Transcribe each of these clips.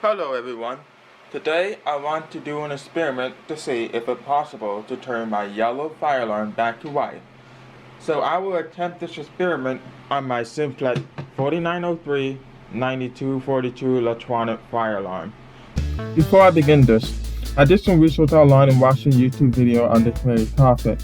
Hello everyone. Today I want to do an experiment to see if it's possible to turn my yellow fire alarm back to white. So I will attempt this experiment on my Simplex 4903-9242 electronic fire alarm. Before I begin this, I did some research online and watched a YouTube video on this very topic.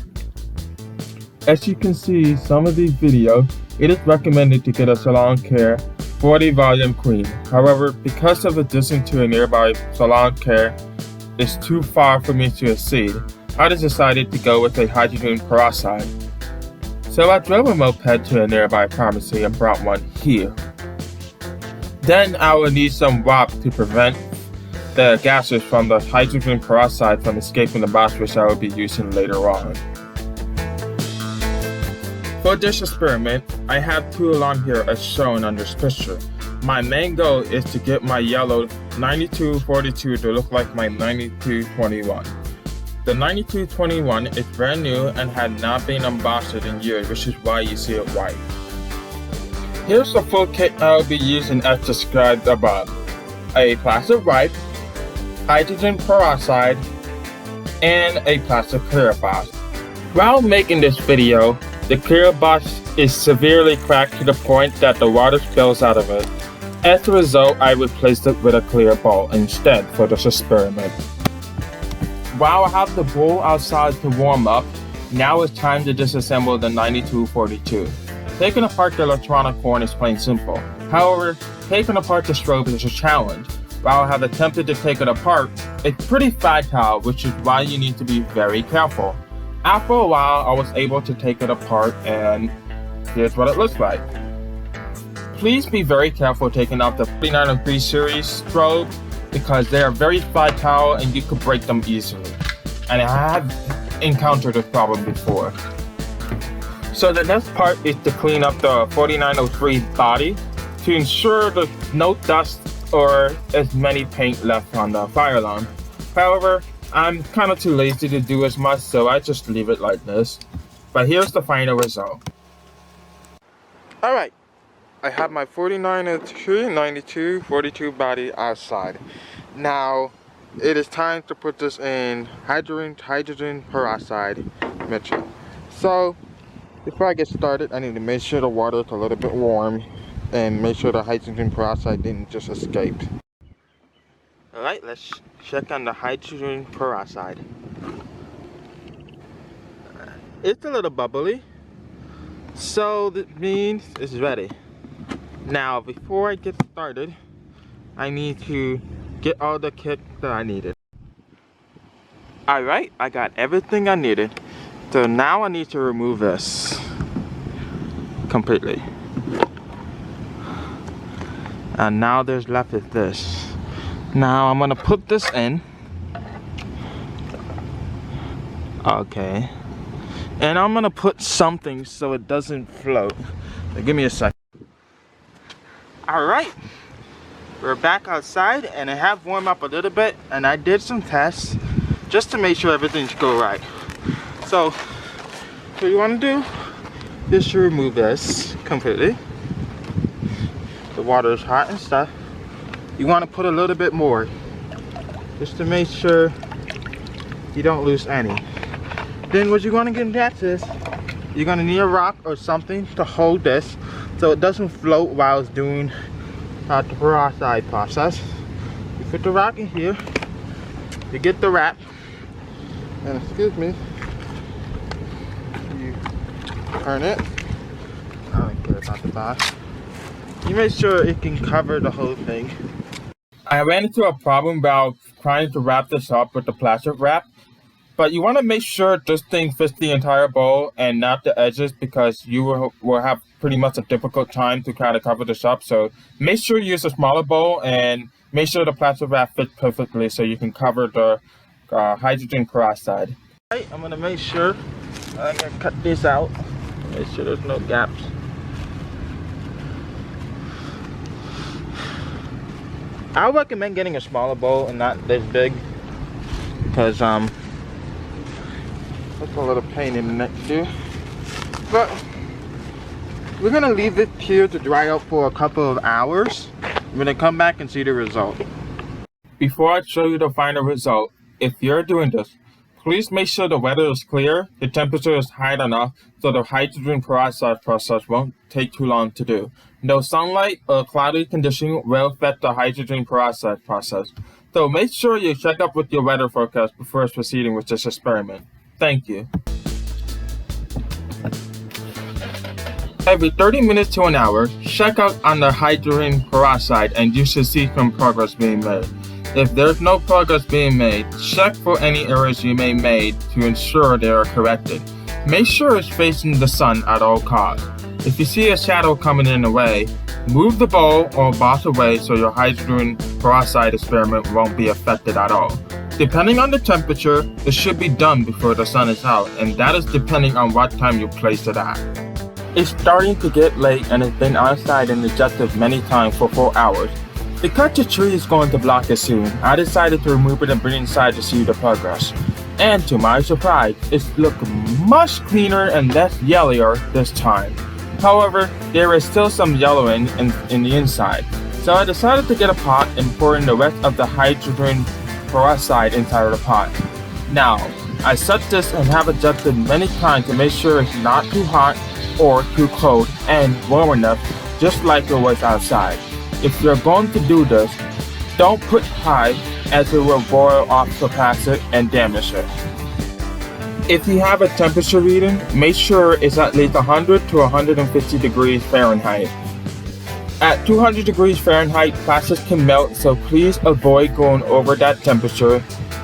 As you can see, some of these videos, it is recommended to get a salon care 40 volume clean. However, because of the distance to a nearby salon care is too far for me to exceed, I just decided to go with a hydrogen peroxide. So I drove a moped to a nearby pharmacy and brought one here. Then I will need some WAP to prevent the gases from the hydrogen peroxide from escaping the box, which I will be using later on. For this experiment, I have two alarms here as shown on this picture. My main goal is to get my yellow 9242 to look like my 9221. The 9221 is brand new and had not been unboxed in years, which is why you see it white. Here's the full kit I will be using as described above. A plastic wipe, hydrogen peroxide, and a plastic clear box. While making this video, the clear box is severely cracked to the point that the water spills out of it. As a result, I replaced it with a clear bowl instead for this experiment. While I have the bowl outside to warm up, now it's time to disassemble the 9242. Taking apart the electronic horn is plain simple. However, taking apart the strobe is a challenge. While I have attempted to take it apart, it's pretty fragile, which is why you need to be very careful. After a while, I was able to take it apart, and here's what it looks like. Please be very careful taking out the 4903 series strobe because they are very fragile and you could break them easily. And I have encountered this problem before. So the next part is to clean up the 4903 body to ensure there's no dust or as many paint left on the fire alarm. However, I'm kind of too lazy to do as much, so I just leave it like this. But here's the final result. Alright, I have my 4903 9242 body outside. Now, it is time to put this in hydrogen peroxide mixture. So, before I get started, I need to make sure the water is a little bit warm and make sure the hydrogen peroxide didn't just escape. Alright, let's check on the hydrogen peroxide. It's a little bubbly, so that means it's ready. Now, before I get started, I need to get all the kit that I needed. Alright, I got everything I needed. So now I need to remove this completely. And now there's left with this. Now I'm gonna put this in. Okay. And I'm gonna put something so it doesn't float. Now, give me a second. Alright. We're back outside and I have warmed up a little bit and I did some tests just to make sure everything's go right. So what you wanna do is to remove this completely. The water is hot and stuff. You want to put a little bit more just to make sure you don't lose any. Then what you're going to get next is you're going to need a rock or something to hold this so it doesn't float while it's doing the peroxide process. You put the rock in here, you get the wrap, and excuse me, you turn it. I don't care about the box. You make sure it can cover the whole thing. I ran into a problem while trying to wrap this up with the plastic wrap, but you want to make sure this thing fits the entire bowl and not the edges because you will have pretty much a difficult time to kind of cover this up. So make sure you use a smaller bowl and make sure the plastic wrap fits perfectly so you can cover the hydrogen peroxide. Right, I'm going to make sure I'm going to cut this out, make sure there's no gaps. I would recommend getting a smaller bowl and not this big because that's a little pain in the neck too. But we're gonna leave it here to dry out for a couple of hours. We're gonna come back and see the result. Before I show you the final result, if you're doing this, please make sure the weather is clear, the temperature is high enough so the hydrogen peroxide process won't take too long to do. No sunlight or cloudy conditions will affect the hydrogen peroxide process. So make sure you check up with your weather forecast before proceeding with this experiment. Thank you. Every 30 minutes to an hour, check out on the hydrogen peroxide and you should see some progress being made. If there's no progress being made, check for any errors you may made to ensure they are corrected. Make sure it's facing the sun at all costs. If you see a shadow coming in the way, move the bowl or box away so your hydrogen peroxide experiment won't be affected at all. Depending on the temperature, it should be done before the sun is out, and that is depending on what time you place it at. It's starting to get late and it's been outside and adjusted many times for 4 hours. Because the tree is going to block it soon, I decided to remove it and bring it inside to see the progress. And to my surprise, it's looking much cleaner and less yellower this time. However, there is still some yellowing in the inside. So I decided to get a pot and pour in the rest of the hydrogen peroxide inside of the pot. Now, I set this and have adjusted many times to make sure it's not too hot or too cold and warm enough, just like it was outside. If you're going to do this, don't put high as it will boil off the plastic and damage it. If you have a temperature reading, make sure it's at least 100 to 150 degrees Fahrenheit. At 200 degrees Fahrenheit, plastics can melt, so please avoid going over that temperature.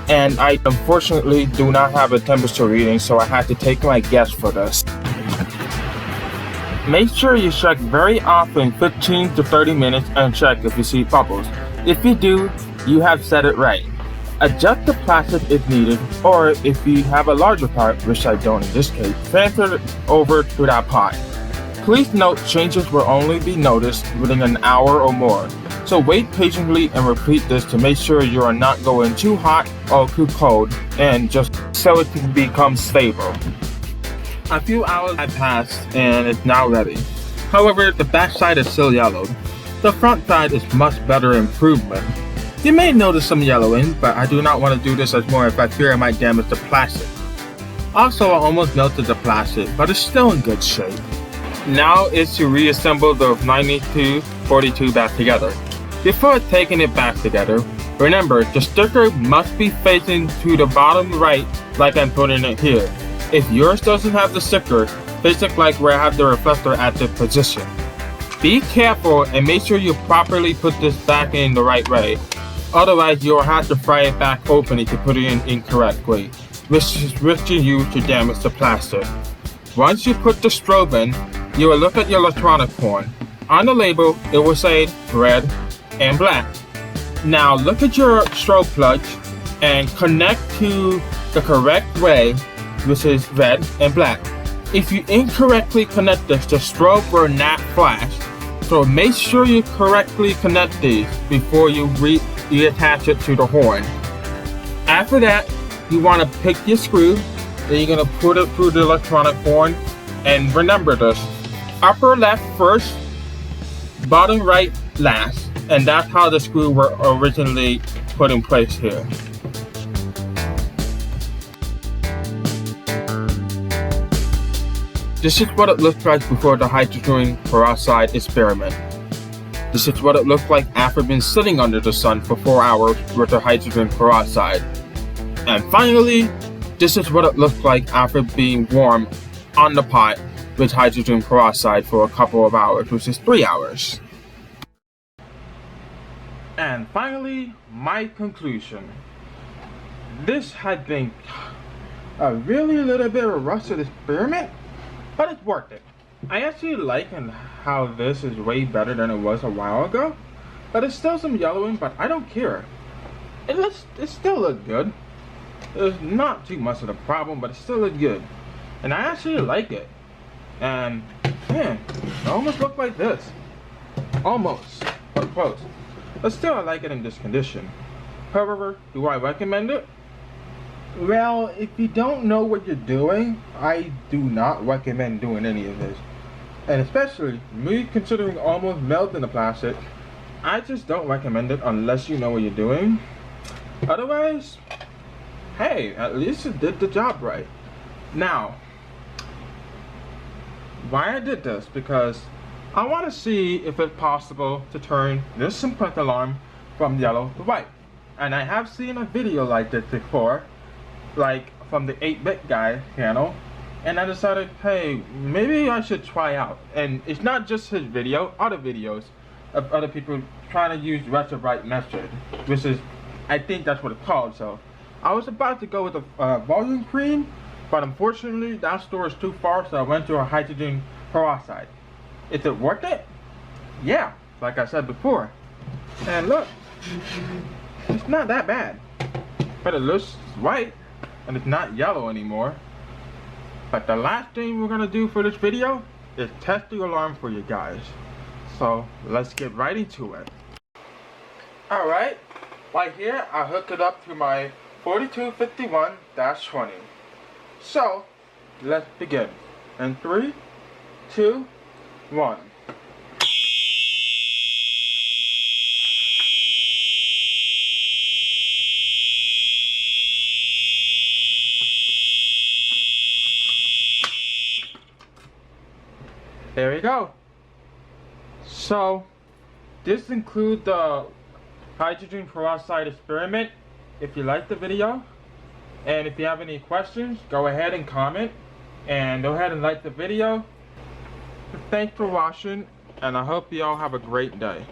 And I unfortunately do not have a temperature reading, so I had to take my guess for this. Make sure you check very often, 15 to 30 minutes, and check if you see bubbles. If you do, you have set it right. Adjust the plastic if needed, or if you have a larger pot, which I don't in this case, transfer it over to that pot. Please note changes will only be noticed within an hour or more, so wait patiently and repeat this to make sure you are not going too hot or too cold, and just so it can become stable. A few hours have passed and it's now ready. However, the back side is still yellowed. The front side is much better improvement. You may notice some yellowing, but I do not want to do this as more if I fear I might damage the plastic. Also, I almost melted the plastic, but it's still in good shape. Now is to reassemble the 9242 back together. Before taking it back together, remember the sticker must be facing to the bottom right like I'm putting it here. If yours doesn't have the sticker, face it like where I have the reflector at the position. Be careful and make sure you properly put this back in the right way. Otherwise, you'll have to fry it back open to put it in incorrectly, which is risking you to damage the plastic. Once you put the strobe in, you will look at your electronic horn. On the label, it will say red and black. Now look at your strobe plug and connect to the correct way, which is red and black. If you incorrectly connect this, the strobe will not flash. So make sure you correctly connect these before you reattach it to the horn. After that, you want to pick your screw, then you're going to put it through the electronic horn. And remember this, upper left first, bottom right last. And that's how the screw were originally put in place here. This is what it looked like before the hydrogen peroxide experiment. This is what it looked like after being sitting under the sun for 4 hours with the hydrogen peroxide. And finally, this is what it looked like after being warm on the pot with hydrogen peroxide for a couple of hours, which is 3 hours. And finally, my conclusion. This had been a really little bit of a rushed experiment, but it's worth it. I actually like how this is way better than it was a while ago, but it's still some yellowing, but I don't care. It still looks good. There's not too much of a problem, but it still looks good. And I actually like it. And man, it almost looked like this. Almost, but close. But still I like it in this condition. However, do I recommend it? Well, if you don't know what you're doing, I do not recommend doing any of this. And especially me considering almost melting the plastic, I just don't recommend it unless you know what you're doing. Otherwise, hey, at least it did the job right. Now, why I did this, because I want to see if it's possible to turn this Simplex alarm from yellow to white. And I have seen a video like this before, like from the 8-bit guy channel, and I decided, hey, maybe I should try out. And it's not just his video, other videos of other people trying to use retrowrite method, which is, I think that's what it's called. So I was about to go with a volume cream, but unfortunately that store is too far, so I went to a hydrogen peroxide. Is it worth it? Yeah, like I said before. And look, it's not that bad, but it looks white and it's not yellow anymore. But the last thing we're gonna do for this video is test the alarm for you guys. So let's get right into it. Alright, right here I hooked it up to my 4251-20. So let's begin. In 3, 2, 1. There we go. So this includes the hydrogen peroxide experiment. If you like the video, and if you have any questions, go ahead and comment, and go ahead and like the video. Thanks for watching, and I hope you all have a great day.